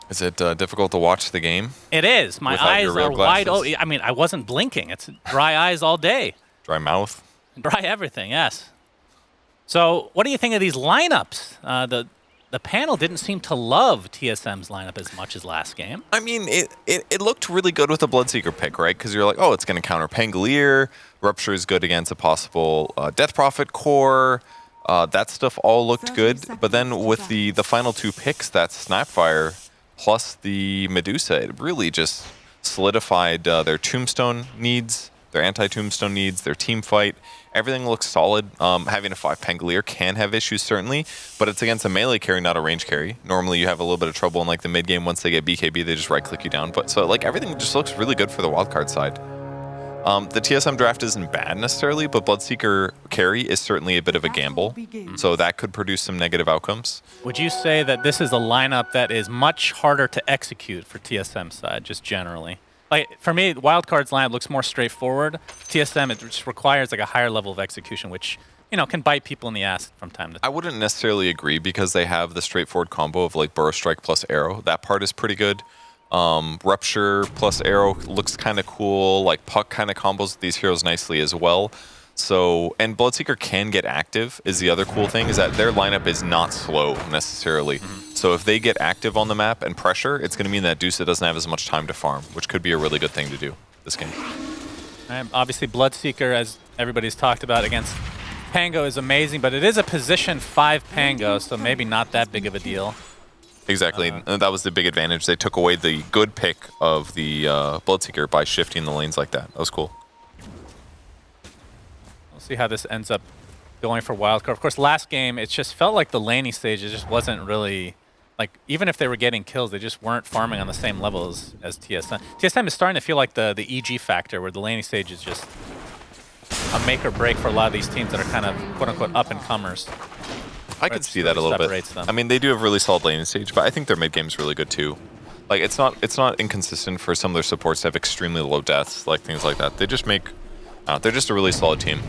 Is it difficult to watch the game? It is. My without eyes your real are wide glasses? open. I mean, I wasn't blinking. It's dry eyes all day. Dry mouth? Dry everything, yes. So what do you think of these lineups? The panel didn't seem to love TSM's lineup as much as last game. I mean, it looked really good with the Bloodseeker pick, right? Because you're like, oh, it's going to counter Pangolier. Rupture is good against a possible Death Prophet core. That stuff all looked good. But then with the final two picks, that Snapfire plus the Medusa, it really just solidified their Tombstone needs, their anti-Tombstone needs, their team fight. Everything looks solid. Having a 5 Pangolier can have issues, certainly, but it's against a melee carry, not a range carry. Normally, you have a little bit of trouble in like the mid game. Once they get BKB, they just right-click you down. But so like everything just looks really good for the wildcard side. The TSM draft isn't bad necessarily, but Bloodseeker carry is certainly a bit of a gamble. So that could produce some negative outcomes. Would you say that this is a lineup that is much harder to execute for TSM side, just generally? Like, for me, Wildcard's lineup looks more straightforward. TSM, it just requires like a higher level of execution, which, you know, can bite people in the ass from time to time. I wouldn't necessarily agree because they have the straightforward combo of like Burrow Strike plus Arrow. That part is pretty good. Rupture plus Arrow looks kind of cool. Like Puck kind of combos with these heroes nicely as well. So, and Bloodseeker can get active is the other cool thing, is that their lineup is not slow necessarily. So if they get active on the map and pressure, it's going to mean that Dusa doesn't have as much time to farm, which could be a really good thing to do this game. Obviously, Bloodseeker, as everybody's talked about, against Pango is amazing, but it is a position 5 Pango, so maybe not that big of a deal. Exactly. That was the big advantage. They took away the good pick of the Bloodseeker by shifting the lanes like that. That was cool. We'll see how this ends up going for Wildcard. Of course, last game, it just felt like the laning stage, it just wasn't really... Like, even if they were getting kills, they just weren't farming on the same level as TSM. TSM is starting to feel like the EG factor, where the laning stage is just a make or break for a lot of these teams that are kind of quote-unquote up-and-comers. I could see that a little bit. I mean, they do have really solid laning stage, but I think their mid game is really good too. Like, it's not inconsistent for some of their supports to have extremely low deaths, like things like that. They just make, they're just a really solid team.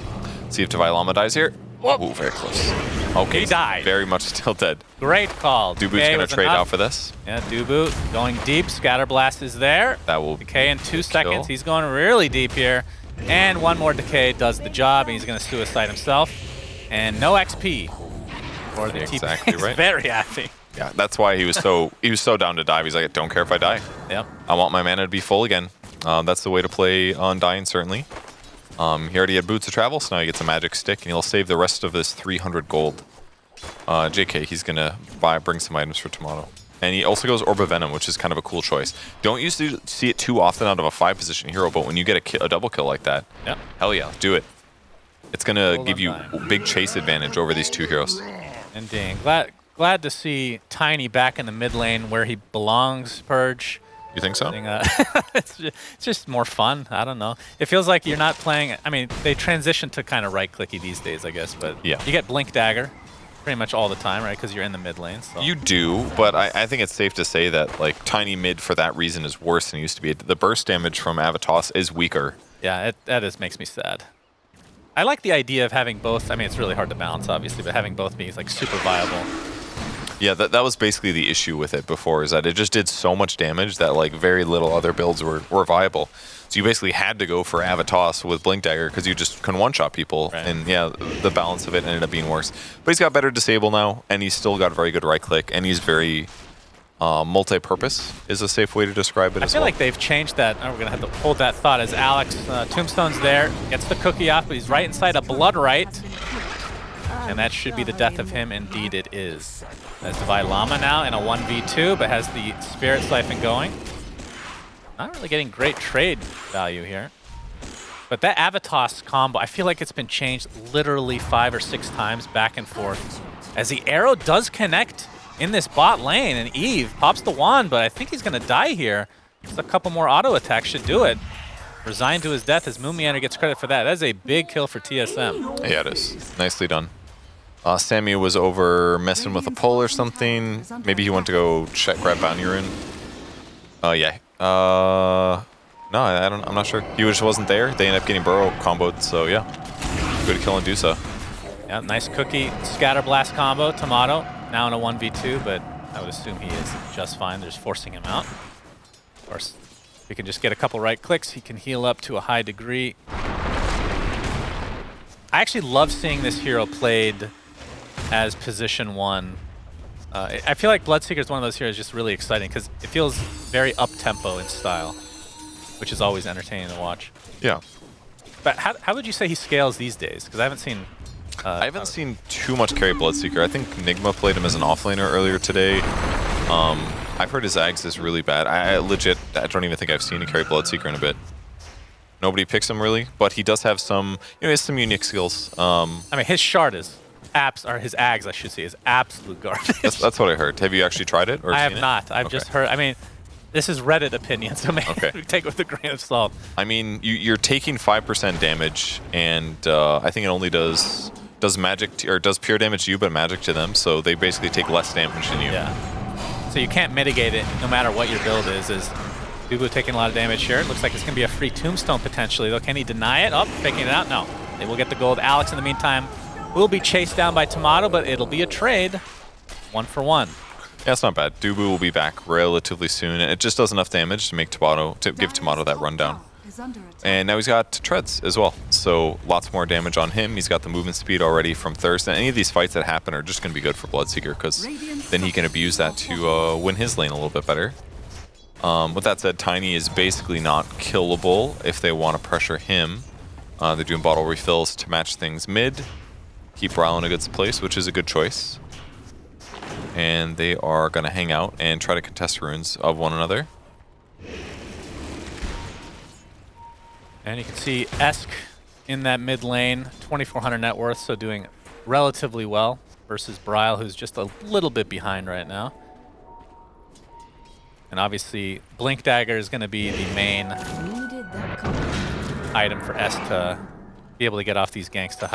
See if Divine Llama dies here. Ooh, very close. Okay, he died. Very much still dead. Great call. Dubu's going to trade out for this. Yeah, Dubu going deep. Scatterblast is there. That will decay in 2 seconds. He's going really deep here. And one more decay does the job, and he's going to suicide himself. And no XP. For the exactly TP. Right. Very happy. Yeah, that's why he was so down to dive. He's like, I don't care if I die. Yep. I want my mana to be full again. That's the way to play on dying, certainly. He already had Boots of Travel, so now he gets a magic stick, and he'll save the rest of his 300 gold. JK, he's going to bring some items for Tomato. And he also goes Orb of Venom, which is kind of a cool choice. Don't usually see it too often out of a 5-position hero, but when you get a double kill like that, yep. Hell yeah, do it. It's going to give you a big chase advantage over these 2 heroes. Indeed. Glad to see Tiny back in the mid lane where he belongs, Purge. You think so? It's just more fun. I don't know. It feels like you're not playing... I mean, they transition to kind of right-clicky these days, I guess, but yeah. You get Blink Dagger pretty much all the time, right? Because you're in the mid lane. So. You do, but I think it's safe to say that like Tiny mid for that reason is worse than it used to be. The burst damage from Avatos is weaker. Yeah, that makes me sad. I like the idea of having both. I mean, it's really hard to balance, obviously, but having both being like super viable. Yeah, that was basically the issue with it before, is that it just did so much damage that like very little other builds were viable. So you basically had to go for Avatos with Blink Dagger because you just couldn't one-shot people. Right. And yeah, the balance of it ended up being worse. But he's got better disable now, and he's still got very good right-click, and he's very multi-purpose is a safe way to describe it as well. I feel like they've changed that. We're going to have to hold that thought as Alex, Tombstone's there, gets the cookie off, but he's right inside a Blood Right. And that should be the death of him. Indeed it is. That's Divine Llama now in a 1v2, but has the Spirit Siphon going. Not really getting great trade value here. But that Avatos combo, I feel like it's been changed literally 5 or 6 times back and forth. As the arrow does connect in this bot lane, and Eve pops the wand, but I think he's going to die here. Just a couple more auto attacks should do it. Resigned to his death as Moomiander gets credit for that. That is a big kill for TSM. Yeah, it is. Nicely done. Sammy was over messing with a pull or something. Maybe he went to go grab Bounty Rune. Yeah. No, I'm not sure. He just wasn't there. They ended up getting Burrow comboed, so yeah. Good kill on Dusa. Yeah, nice cookie. Scatterblast combo. Tomato now in a 1v2, but I would assume he is just fine. They're just forcing him out. Of course, if he can just get a couple right clicks, he can heal up to a high degree. I actually love seeing this hero played as position 1. I feel like Bloodseeker is one of those heroes just really exciting because it feels very up-tempo in style, which is always entertaining to watch. Yeah. But how would you say he scales these days? Because I haven't seen... I haven't seen too much carry Bloodseeker. I think Nigma played him as an offlaner earlier today. I've heard his Ags is really bad. I don't even think I've seen a carry Bloodseeker in a bit. Nobody picks him really, but he does have some, he has some unique skills. I mean, his shard is... his Ags, I should say, is absolute garbage. That's what I heard. Have you actually tried it? Or I have seen not. It? I've just heard. I mean, this is Reddit opinion, so maybe take it with a grain of salt. I mean, you're taking 5% damage, and I think it only does magic or does pure damage to you, but magic to them. So they basically take less damage than you. Yeah. So you can't mitigate it no matter what your build is. Dubu taking a lot of damage here. It looks like it's gonna be a free tombstone potentially. Though, can he deny it? Oh, faking it out. No. They will get the gold. Alex, in the meantime, will be chased down by Tomato, but it'll be a trade. 1 for 1. Yeah, it's not bad. Dubu will be back relatively soon, and it just does enough damage to make give Tomato that rundown. And now he's got treads as well, so lots more damage on him. He's got the movement speed already from Thirst, and any of these fights that happen are just going to be good for Bloodseeker, because then he can abuse that to win his lane a little bit better. With that said, Tiny is basically not killable if they want to pressure him. They're doing bottle refills to match things mid. Keep Ryle in a good place, which is a good choice. And they are going to hang out and try to contest runes of one another. And you can see Esk in that mid lane, 2,400 net worth, so doing relatively well versus Bryle, who's just a little bit behind right now. And obviously, Blink Dagger is going to be the main item for Esk to be able to get off these ganks to a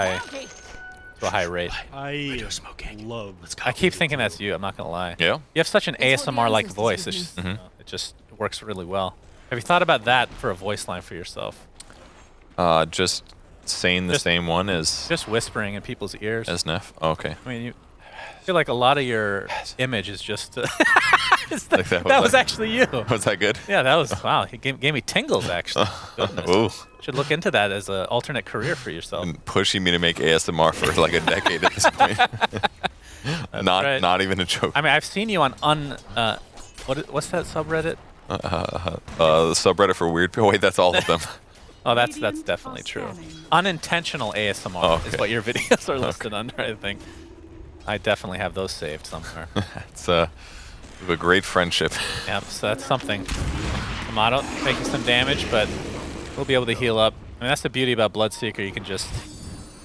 high rate. I keep thinking that's you, I'm not going to lie. Yeah? You have such an ASMR-like voice, it's just, it just works really well. Have you thought about that for a voice line for yourself? Just saying the same one as... Just whispering in people's ears. As Neff? Oh, okay. I mean, I feel like a lot of your image is just... Like that was actually you. Was that good? Yeah, that was... Wow, he gave me tingles, actually. Goodness. Ooh. Should look into that as an alternate career for yourself. And pushing me to make ASMR for like a decade at this point. Not even a joke. I mean, I've seen you on what's that subreddit? The subreddit for weird people. Wait, that's all of them. Oh, that's definitely true. Unintentional ASMR is what your videos are listed under, I think. I definitely have those saved somewhere. It's a great friendship. Yep, so that's something. Tomato taking some damage, but we'll be able to heal up. I mean, that's the beauty about Bloodseeker. You can just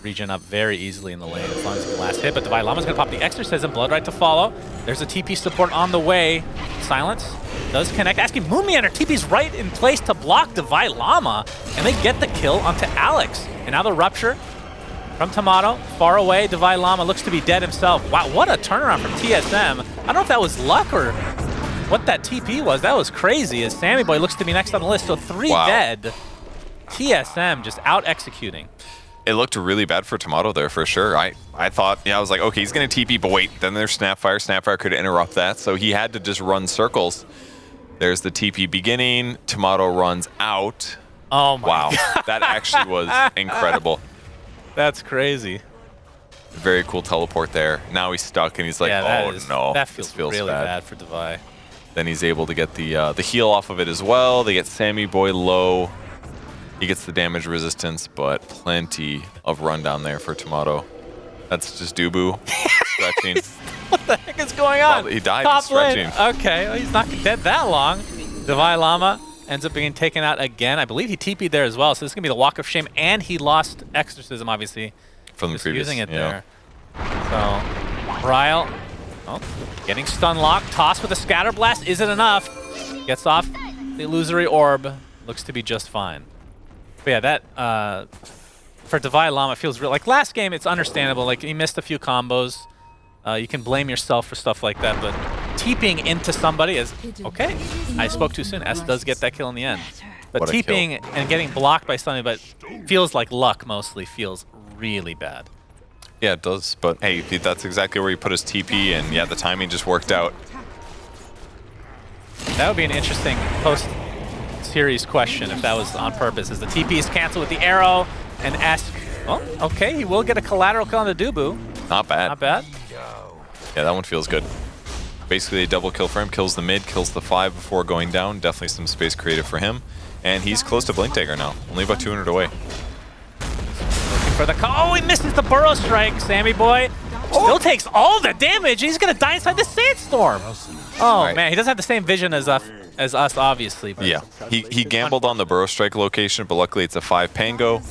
regen up very easily in the lane as long as the last hit. But Divine Llama's going to pop the Exorcism, Blood right to follow. There's a TP support on the way. Silence does connect. Asking Moonmeander, TP's right in place to block Divine Llama, and they get the kill onto Alex. And now the Rupture from Tomato, far away. Divine Llama looks to be dead himself. Wow, what a turnaround from TSM. I don't know if that was luck or what that TP was. That was crazy, as Sammy Boy looks to be next on the list. So 3 dead. TSM just out-executing. It looked really bad for Tomato there for sure. I thought, I was like, okay, he's going to TP, but wait, then there's Snapfire. Snapfire could interrupt that, so he had to just run circles. There's the TP beginning. Tomato runs out. Oh my wow, God. That actually was incredible. That's crazy. Very cool teleport there. Now he's stuck, and he's like, no. That feels really bad for Devi. Then he's able to get the heal off of it as well. They get Sammy Boy low. He gets the damage resistance, but plenty of rundown there for Tomato. That's just Dubu stretching. What the heck is going on? Well, he died Top stretching. Lane. Okay, well, he's not dead that long. Divine Llama ends up being taken out again. I believe he TP'd there as well, so this is going to be the Walk of Shame, and he lost Exorcism, obviously. From the previous, using it there. So, Ryle, getting stun locked. Toss with a Scatter Blast. Is it enough? Gets off the Illusory Orb. Looks to be just fine. But yeah, that for Divine Llama feels real. Like last game, it's understandable. Like he missed a few combos. You can blame yourself for stuff like that, but TPing into somebody is okay. I spoke too soon. S does get that kill in the end. But TPing and getting blocked by something, but feels like luck mostly, feels really bad. Yeah, it does. But hey, that's exactly where he put his TP, and yeah, the timing just worked out. That would be an interesting post-series question if that was on purpose. Is the TP is canceled with the arrow and Esk? Oh, okay, he will get a collateral kill on the Dubu. Not bad. Not bad. Yeah, that one feels good. Basically a double kill for him. Kills the mid, kills the 5 before going down. Definitely some space created for him. And he's close to Blink Dagger now. Only about 200 away. Looking for the call. Oh, he misses the burrow strike, Sammy boy. Still takes all the damage. He's going to die inside the Sandstorm. Oh, right. Man, he doesn't have the same vision as us, obviously. But yeah, he gambled on the burrow strike location, but luckily it's a 5 Pango.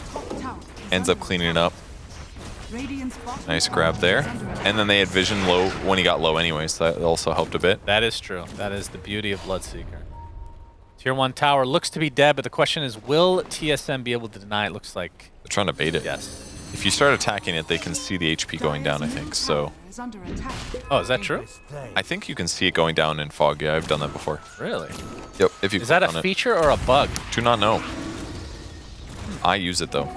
Ends up cleaning it up. Nice grab there. And then they had vision low when he got low anyway, so that also helped a bit. That is true. That is the beauty of Bloodseeker. Tier 1 tower looks to be dead, but the question is, will TSM be able to deny it? Looks like they're trying to bait it. Yes. If you start attacking it, they can see the HP going down, I think, so. Oh, is that true? I think you can see it going down in fog. Yeah, I've done that before. Really? Yep. If you is that a feature or a bug? Do not know. I use it, though.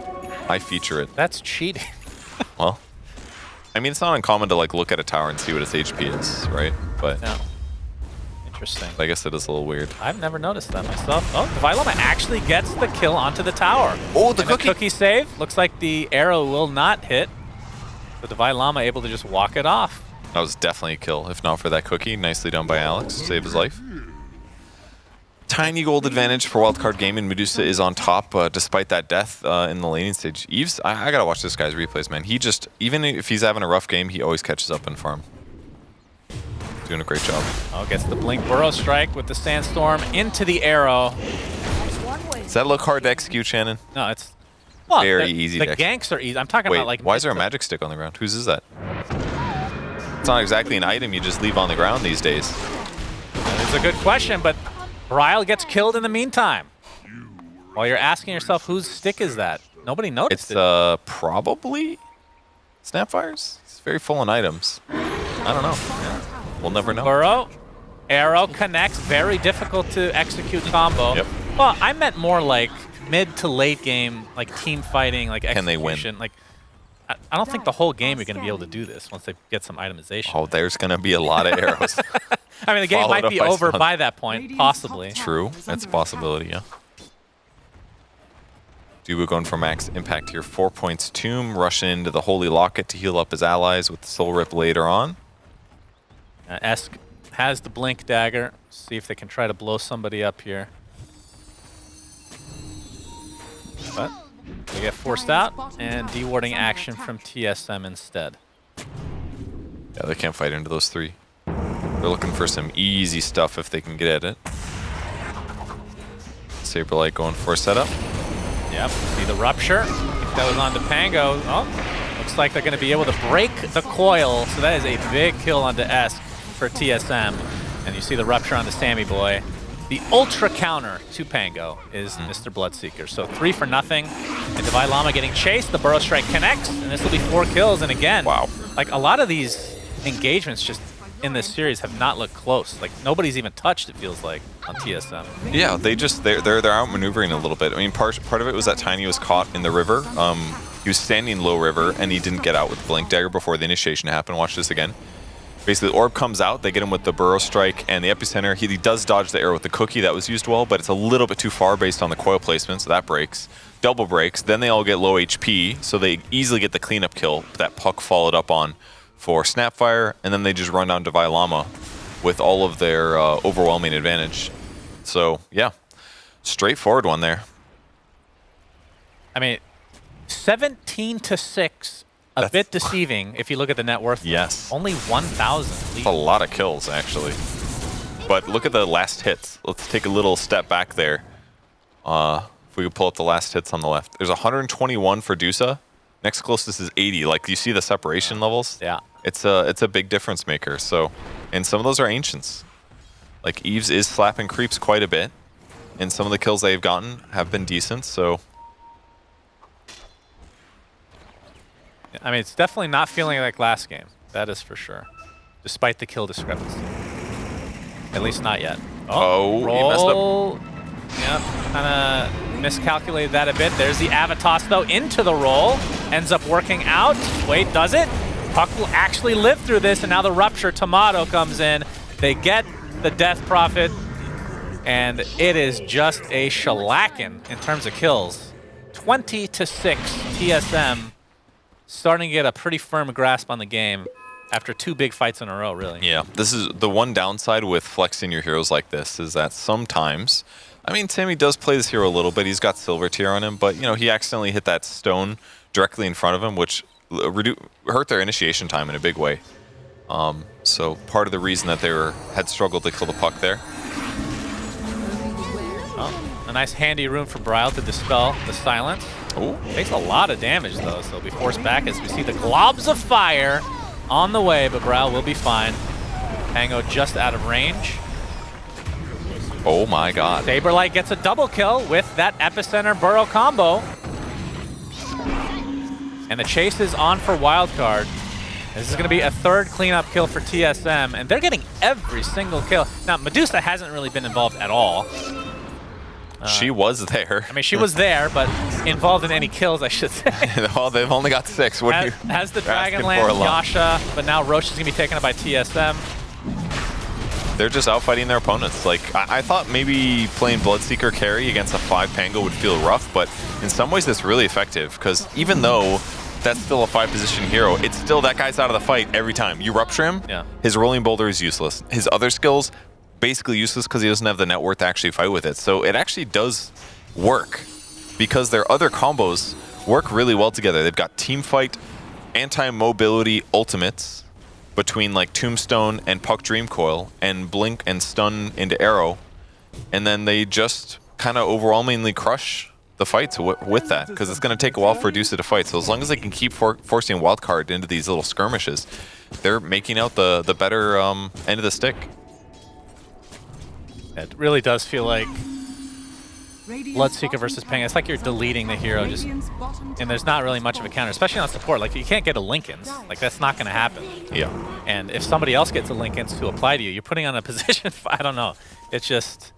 I feature it. That's cheating. Well, I mean, it's not uncommon to like look at a tower and see what its HP is, right? But no. Interesting. I guess it is a little weird. I've never noticed that myself. Oh, Vylama actually gets the kill onto the tower. Oh, the cookie save. Looks like the arrow will not hit. But the Vylama able to just walk it off. That was definitely a kill, if not for that cookie. Nicely done by Alex. Save his life. Tiny gold advantage for Wildcard Gaming. Medusa is on top despite that death in the laning stage. Eves, I gotta watch this guy's replays, man. He just, even if he's having a rough game, he always catches up in farm. Doing a great job. Oh, gets the Blink Burrow Strike with the Sandstorm into the arrow. Does that look hard to execute, Shannon? No, it's well, very easy the to execute. ganks are easy. I'm talking about like... why is there a magic stick on the ground? Whose is that? It's not exactly an item you just leave on the ground these days. It's a good question, but Bryle gets killed in the meantime. While you're asking yourself, whose stick is that? Nobody noticed it. It's probably Snapfire's. It's very full on items. I don't know. Yeah. We'll never know. Burrow, arrow connects. Very difficult to execute combo. Yep. Well, I meant more like mid to late game, like team fighting, like execution. Can they win? Like, I don't think the whole game you're going to be able to do this once they get some itemization. Oh, there's going to be a lot of arrows. I mean, the game might be over by that point, possibly. True. That's a possibility, yeah. Dubu going for max impact here. 4 points Tomb. Rush into the Holy Locket to heal up his allies with the Soul Rip later on. Esk has the Blink Dagger. See if they can try to blow somebody up here. But they get forced out, and dewarding action from TSM instead. Yeah, they can't fight into those 3. They're looking for some easy stuff if they can get at it. Saberlight going for a setup. Yep, see the rupture. I think that was on to Pango. Oh, looks like they're going to be able to break the coil. So that is a big kill onto Esk for TSM. And you see the rupture on the Sammy boy. The ultra counter to Pango is Mr. Bloodseeker. So 3 for nothing. And Divine Llama getting chased. The Burrow Strike connects. And this will be 4 kills. And again, wow. Like a lot of these engagements just in this series have not looked close. Like nobody's even touched, it feels like, on TSM. Yeah, they're outmaneuvering a little bit. I mean, part of it was that Tiny was caught in the river. He was standing low river and he didn't get out with Blink Dagger before the initiation happened. Watch this again. Basically, the orb comes out, they get him with the Burrow Strike and the Epicenter. He does dodge the arrow with the cookie, that was used well, but it's a little bit too far based on the coil placement, so that breaks. Double breaks, then they all get low HP, so they easily get the cleanup kill. That puck followed up on for Snapfire, and then they just run down to Vylama with all of their overwhelming advantage. So, yeah, straightforward one there. I mean, 17-6. A bit deceiving if you look at the net worth. Yes. Only 1,000. That's a lot of kills, actually. But look at the last hits. Let's take a little step back there. If we could pull up the last hits on the left. There's 121 for Dusa. Next closest is 80. Like, you see the separation levels? Yeah. It's a big difference maker. So, and some of those are ancients. Like, Eves is slapping creeps quite a bit. And some of the kills they've gotten have been decent, so... I mean, it's definitely not feeling like last game. That is for sure. Despite the kill discrepancy. At least not yet. Oh, roll. He messed up. Yep, kind of miscalculated that a bit. There's the Avatos, though, into the roll. Ends up working out. Wait, does it? Puck will actually live through this, and now the Rupture Tomato comes in. They get the Death Prophet. And it is just a shellacking in terms of kills. 20-6 TSM starting to get a pretty firm grasp on the game after 2 big fights in a row, really. Yeah, this is the one downside with flexing your heroes like this is that sometimes, I mean, Sammy does play this hero a little bit. He's got silver tier on him, but, you know, he accidentally hit that stone directly in front of him, which hurt their initiation time in a big way. So part of the reason that they had struggled to kill the puck there. Oh, a nice handy room for Bryle to dispel the silence. Ooh. Takes a lot of damage, though, so he'll be forced back as we see the globs of fire on the way, but Bryle will be fine. Pango just out of range. Oh my god. Saberlight gets a double kill with that Epicenter Burrow combo. And the chase is on for Wildcard. This is going to be a 3rd cleanup kill for TSM, and they're getting every single kill. Now, Medusa hasn't really been involved at all. She was there. I mean, she was there, but involved in any kills, I should say. Well, they've only got 6. What has the Dragonlance, Yasha, but now Roche is going to be taken up by TSM. They're just outfighting their opponents. Like, I thought maybe playing Bloodseeker carry against a 5 Pango would feel rough, but in some ways that's really effective, because even though that's still a 5-position hero, it's still that guy's out of the fight every time. You rupture him, his Rolling Boulder is useless. His other skills, basically useless because he doesn't have the net worth to actually fight with it. So it actually does work because their other combos work really well together. They've got team fight, anti-mobility ultimates between like Tombstone and Puck Dream Coil and Blink and Stun into Arrow. And then they just kind of overwhelmingly crush the fights with that because it's going to take a while for Dusa to fight. So as long as they can keep forcing Wildcard into these little skirmishes, they're making out the better end of the stick. It really does feel like Bloodseeker versus Ping. It's like you're deleting the hero, and there's not really much of a counter, especially on support. Like, you can't get a Linken's. Like, that's not going to happen. Yeah. And if somebody else gets a Linken's to apply to you, you're putting on a position. I don't know. It just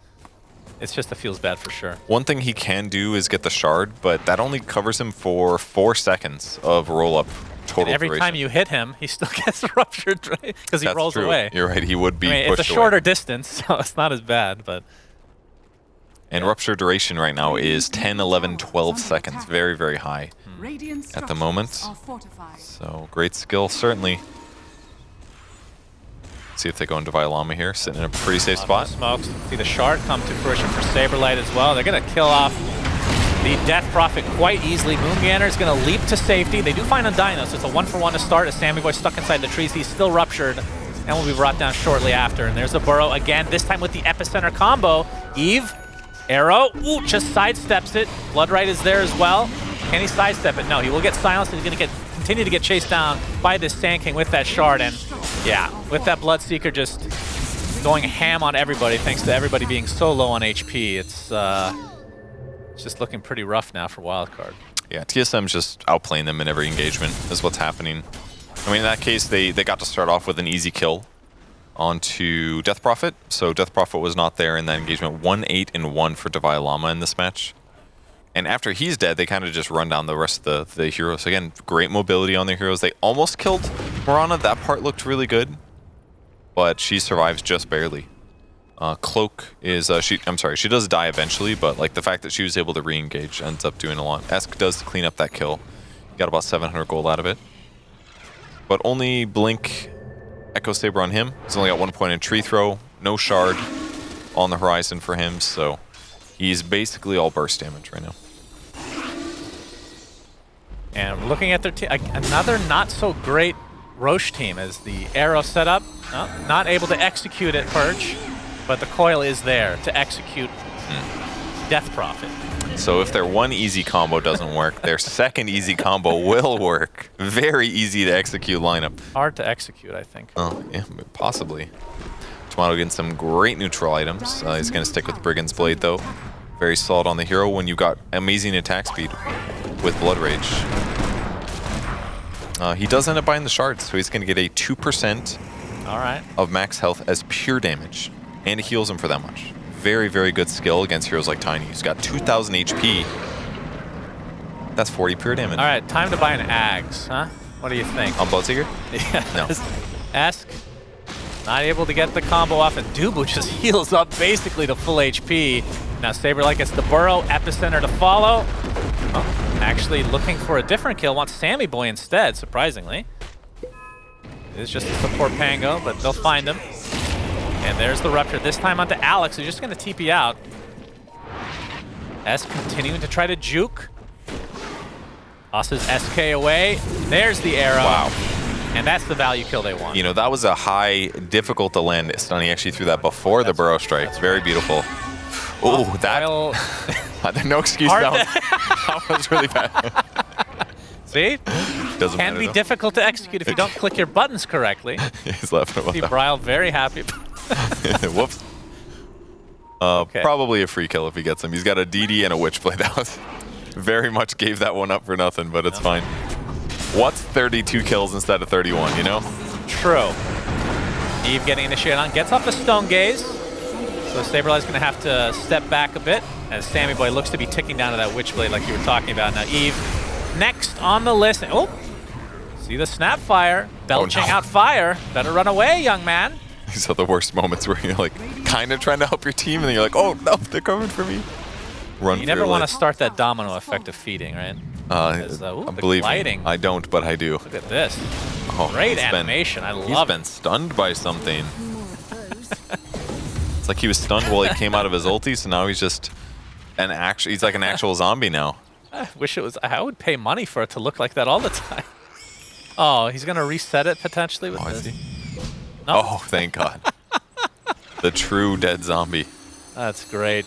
feels bad for sure. One thing he can do is get the shard, but that only covers him for 4 seconds of roll-up total and every duration. Time you hit him, he still gets ruptured because he rolls away. You're right. He would be pushed away. It's a shorter distance, so it's not as bad, but... And rupture duration right now is 10, 11, 12 seconds. Very, very high at the moment. So great skill, certainly. See if they go into Violama here, sitting in a pretty safe spot. Smokes. See the shard come to fruition for Saberlight as well. They're going to kill off the Death Prophet quite easily. Moongander is going to leap to safety. They do find Undying though, so it's a 1-for-1 to start as Sammy Boy stuck inside the trees. He's still ruptured and will be brought down shortly after. And there's a Burrow again, this time with the Epicenter combo. Eve, Arrow, ooh, just sidesteps it. Bloodright is there as well. Can he sidestep it? No, he will get silenced. He's going to continue to get chased down by this Sand King with that shard. And yeah, with that Bloodseeker just going ham on everybody, thanks to everybody being so low on HP. It's just looking pretty rough now for Wildcard. Yeah, TSM's just outplaying them in every engagement is what's happening. I mean, in that case, they got to start off with an easy kill onto Death Prophet. So Death Prophet was not there in that engagement. 1-8-1 for Devilama in this match. And after he's dead, they kind of just run down the rest of the heroes. Again, great mobility on their heroes. They almost killed Mirana. That part looked really good, but she survives just barely. Cloak is, I'm sorry, she does die eventually, but like the fact that she was able to re-engage ends up doing a lot. Esk does clean up that kill. Got about 700 gold out of it. But only Blink Echo Saber on him. He's only got 1 point in tree throw, no shard on the horizon for him, so he's basically all burst damage right now. And looking at their team, another not so great Roche team as the arrow setup. Not able to execute it, Perch, but the coil is there to execute Death Prophet. So if their one easy combo doesn't work, their second easy combo will work. Very easy to execute lineup. Hard to execute, I think. Oh, yeah, possibly. Tomato getting some great neutral items. He's going to stick with Brigand's Blade, though. Very solid on the hero when you got amazing attack speed with Blood Rage. He does end up buying the shards, so he's going to get a 2% of max health as pure damage. And it heals him for that much. Very, very good skill against heroes like Tiny. He's got 2,000 HP. That's 40 pure damage. All right, time to buy an Ags, huh? What do you think? On Bloodseeker? Yeah. No. Ask. Not able to get the combo off, and Dubu just heals up basically to full HP. Now Saberlight gets the burrow, Epicenter to follow. Oh, actually looking for a different kill, wants Sammy Boy instead, surprisingly. It is just a support Pango, but they'll find him. And there's the Rupture, this time onto Alex, who's just going to TP out. S continuing to try to juke. Tosses SK away. There's the arrow. Wow. And that's the value kill they want. You know, that was a high, difficult to land stun. He actually threw that before the burrow strike. It's very beautiful. Oh, that. No excuse. That was really bad. See? Doesn't Can be though. difficult to execute if you don't click your buttons correctly. He's laughing about See that. Bryle very happy. Whoops. Okay. Probably a free kill if he gets him. He's got a DD and a Witchblade. That was very much gave that one up for nothing, but it's fine. What's 32 kills instead of 31, you know? True. Eve getting initiated on, gets off the Stone Gaze. So Saberlight's going to have to step back a bit as Sammy Boy looks to be ticking down to that Witchblade like you were talking about. Now Eve next on the list. Oh, see the Snapfire, belching out fire. Better run away, young man. These are the worst moments where you're like kind of trying to help your team and then you're like, oh no, they're coming for me. Run You for never your want to life. start that domino effect of feeding, right? Ooh, Believe gliding. me, I don't, but I do. Look at this. Oh, Great he's animation. I He's love been it. stunned by something. It's like he was stunned while he came out of his ulti, so now he's just he's like an actual zombie now. I wish it was. I would pay money for it to look like that all the time. Oh, he's going to reset it potentially with Is this. he? No? Oh, thank God. The true dead zombie. That's great.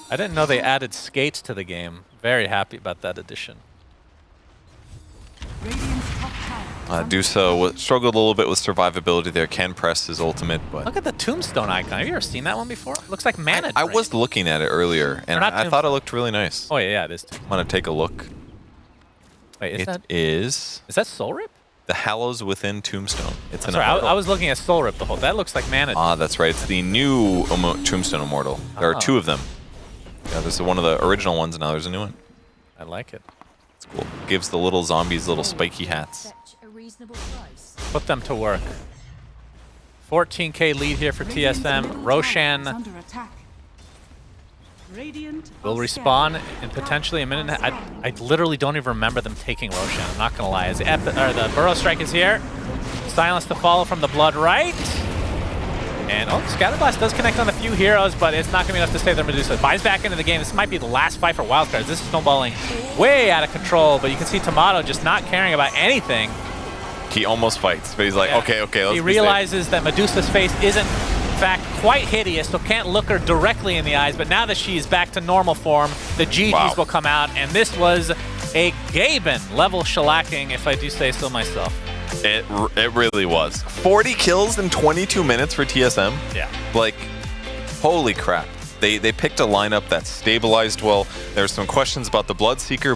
I didn't know they added skates to the game. Very happy about that addition. Dusa struggled a little bit with survivability there. Can press his ultimate, but Look at the tombstone icon. Have you ever seen that one before? It looks like mana I drain. was looking at it earlier, and not I thought it looked really nice. Oh, yeah, it is. I'm gonna take a look. Wait, It is is that Soul Rip? the Hallows Within Tombstone. It's an Sorry, immortal. I was looking at Soul Rip the whole. That looks like mana. Ah, that's right. It's the new Tombstone Immortal. There are two of them. Yeah, there's one of the original ones, and now there's a new one. I like it. It's cool. Gives the little zombies little spiky hats. Put them to work. 14K lead here for TSM. Roshan will respawn in potentially a minute. I literally don't even remember them taking Roshan. I'm not going to lie. As the Burrow Strike is here. Silence to follow from the Blood Right. And, Scatterblast does connect on a few heroes, but it's not going to be enough to save their Medusa. Buys back into the game. This might be the last fight for Wildcards. This is snowballing way out of control, but you can see Tomato just not caring about anything. He almost fights, but he's like, okay, let's He be realizes that Medusa's face isn't, in fact, quite hideous, so can't look her directly in the eyes, but now that she's back to normal form, the GGs will come out, and this was a Gaben level shellacking, if I do say so myself. safe. It really was. 40 kills in 22 minutes for TSM. Yeah. Like, holy crap. They picked a lineup that stabilized well. There's some questions about the Bloodseeker,